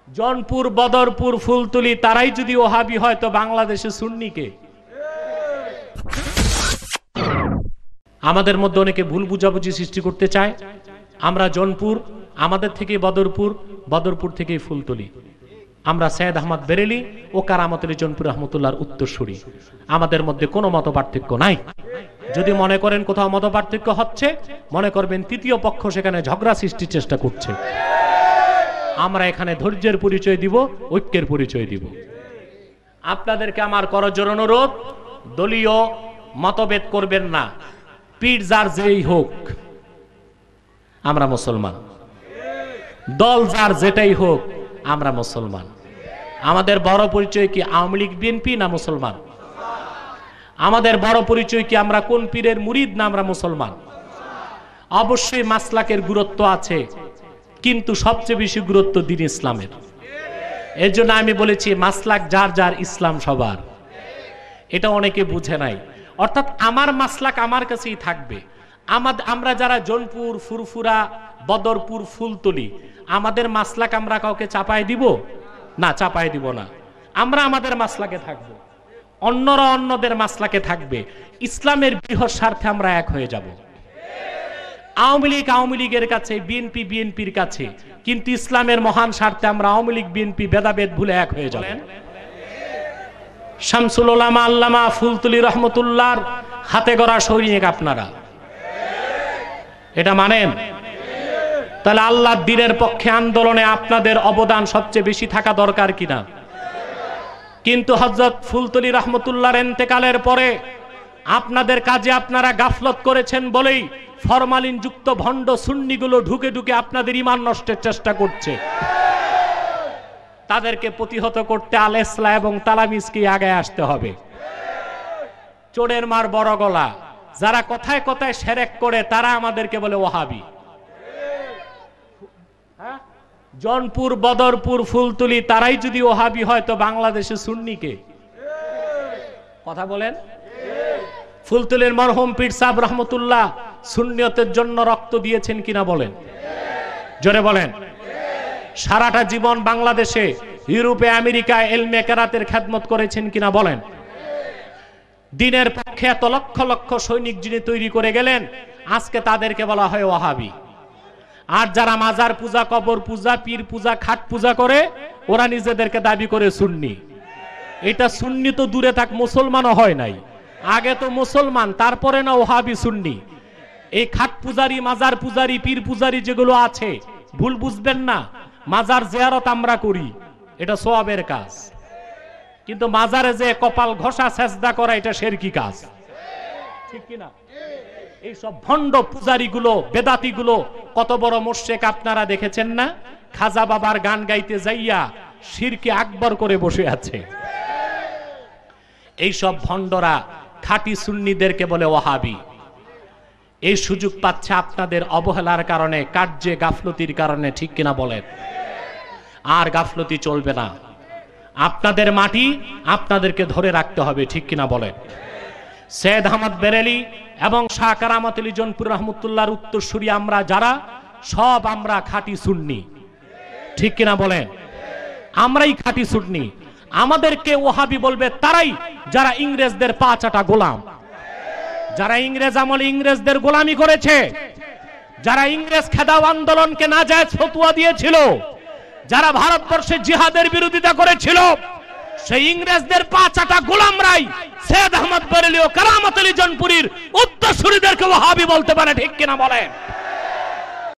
জনপুর, বদরপুর, ফুলতলি তারাই যদি ওহাবি হয় তো বাংলাদেশে সুন্নি কে? আমাদের মধ্যে অনেকে ভুল বুঝাবুঝি সৃষ্টি করতে চায়। আমরা জনপুর, আমাদের থেকে বদরপুর, বদরপুর থেকে ফুলতলি। আমরা সৈয়দ আহমদ বেরেলি ও কারামত আলী জনপুর রহমতুল্লাহর উত্তরসূরি। আমাদের মধ্যে কোনো মত পার্থক্য নাই। যদি মনে করেন কোথাও মত পার্থক্য হচ্ছে, মনে করবেন তৃতীয় পক্ষ সেখানে ঝগড়া সৃষ্টির চেষ্টা করছে। আমরা এখানে ধৈর্যের পরিচয় দিব, ঐক্যের পরিচয় দিব। আপনাদেরকে আমার করজোর অনুরোধ, দলীয় মতভেদ করবেন না। পীর যার যেই হোক, আমরা মুসলমান। দল যার যেটাই হোক, আমরা মুসলমান। আমাদের বড় পরিচয় কি আওয়ামী লীগ, বিএনপি না মুসলমান? আমাদের বড় পরিচয় কি আমরা কোন পীরের মুরিদ না আমরা মুসলমান? অবশ্যই মাসলাকের গুরুত্ব আছে, কিন্তু সবচেয়ে বেশি গুরুত্ব দ্বীন ইসলামের। এর জন্য আমি বলেছি মাসলাক যার যার, ইসলাম সবার। এটা অনেকে বুঝে নাই। অর্থাৎ আমার মাসলাক আমার কাছেই থাকবে। আমরা যারা জনপুর, ফুরফুরা, বদরপুর, ফুলতলি, আমাদের মাসলাক আমরা কাউকে চাপায় দিব না, চাপায় দিব না। আমরা আমাদের মাসলাকে থাকব, অন্যরা অন্যদের মাসলাকে থাকবে। ইসলামের বৃহৎ স্বার্থে আমরা এক হয়ে যাব। আওয়ামী লীগ আওয়ামী লীগের কাছে, বিএনপি বিএনপির কাছে, কিন্তু ইসলামের মহান স্বার্থে আমরা আওয়ামী লীগ বিএনপি ভেদাভেদ ভুলে এক হয়ে যাব। শামসুল উলামা আল্লামা ফুলতলি রহমতুল্লাহর হাতে গড়া সৈনিক আপনারা, এটা মানেন? তাহলে আল্লাহর দ্বীনের পক্ষে আন্দোলনে আপনাদের অবদান সবচেয়ে বেশি থাকা দরকার কিনা? কিন্তু হযরত ফুলতলি রহমতুল্লাহর ইন্তেকালের পরে আপনাদের কাজে আপনারা গাফলত করেছেন বলেই ফরমালিন যুক্ত ভণ্ড সুন্নিগুলো ঢুকে ঢুকে আপনাদের ঈমান নষ্টের চেষ্টা করছে। তাদেরকে প্রতিহত করতে আল ইসলা এবং তালামিজকে আগে আসতে হবে। চোরের মার বড় গলা, যারা কথায় কথায় শিরক করে তারা আমাদেরকে বলে ওয়াহাবি। জনপুর, বদরপুর, ফুলতলি তারাই যদি ওয়াহাবি হয় তো বাংলাদেশে সুন্নি কে? কথা বলেন। ফুলতলির মরহুম পীর সাহেব রহমতুল্লাহ সুন্নিয়তের জন্য রক্ত দিয়েছেন কিনা বলেন? জোরে বলেন। সারাটা জীবন বাংলাদেশে, ইউরোপে, আমেরিকায় ইলমে কেরাতের খেদমত করেছেন কিনা বলেন? দ্বীনের পক্ষে এত লক্ষ লক্ষ সৈনিক যিনি তৈরি করে গেলেন, আজকে তাদেরকে বলা হয় ওয়াহাবি। আর যারা মাজার পূজা, কবর পূজা, পীর পূজা, খাট পূজা করে, ওরা নিজেদেরকে দাবি করে সুন্নি। এটা সুন্নি তো দূরে থাক, মুসলমানও হয় নাই। আগে তো মুসলমান, তারপরে না ওয়াহাবি সুন্নি। এই খাট পূজারি, মাজার পূজারি, পীর পূজারি যেগুলো আছে, ভুল বুঝবেন না। মাজার জিয়ারত আমরা করি, এটা সওয়াবের কাজ, কিন্তু মাজারে যে কপাল ঘষা সেজদা করা এটা শিরকি কাজ, ঠিক কিনা? এই সব ভণ্ড পূজারি গুলো, বেদাতি গুলো কত বড় মুশরিক আপনারা দেখেছেন না? খাজা বাবার গান গাইতে যাইয়া শিরকে আকবর করে বসে আছে। এই সব ভণ্ডরা খাঁটি সুন্নিদেরকে বলে ওয়াহাবি। এই সুযোগ পাচ্ছে আপনাদের অবহেলার কারণে, কার্যে গাফলতির কারণে, ঠিক কিনা বলেন? আর গাফলতি চলবে না। আপনাদের মাটি আপনাদেরকে ধরে রাখতে হবে, ঠিক কিনা বলেন? সৈয়দ আহমদ বেরেলি এবং শাহ কারামত আলী জনপুর রহমতুল্লাহর উত্তরসূরি আমরা যারা, সব আমরা খাঁটি সুন্নি, ঠিক কিনা বলেন? আমরাই খাঁটি সুন্নি। আমাদেরকে ওয়াহাবি বলবে তারাই যারা ইংরেজদের পা চাটা গোলাম, যারা ইংরেজ আমলে ইংরেজদের গোলামি করেছে, যারা ইংরেজ খেদাও আন্দোলনকে নাজায়েজ ফতোয়া দিয়েছিল, যারা ভারতবর্ষে জিহাদের বিরোধিতা করেছিল, সেই ইংরেজদের পা চাটা গোলামরাই সৈয়দ আহমদ বেরেলি ও কারামত আলী জনপুরীর উত্তরসূরিদেরকে ওয়াহাবি বলতে পারে, ঠিক কিনা বলেন?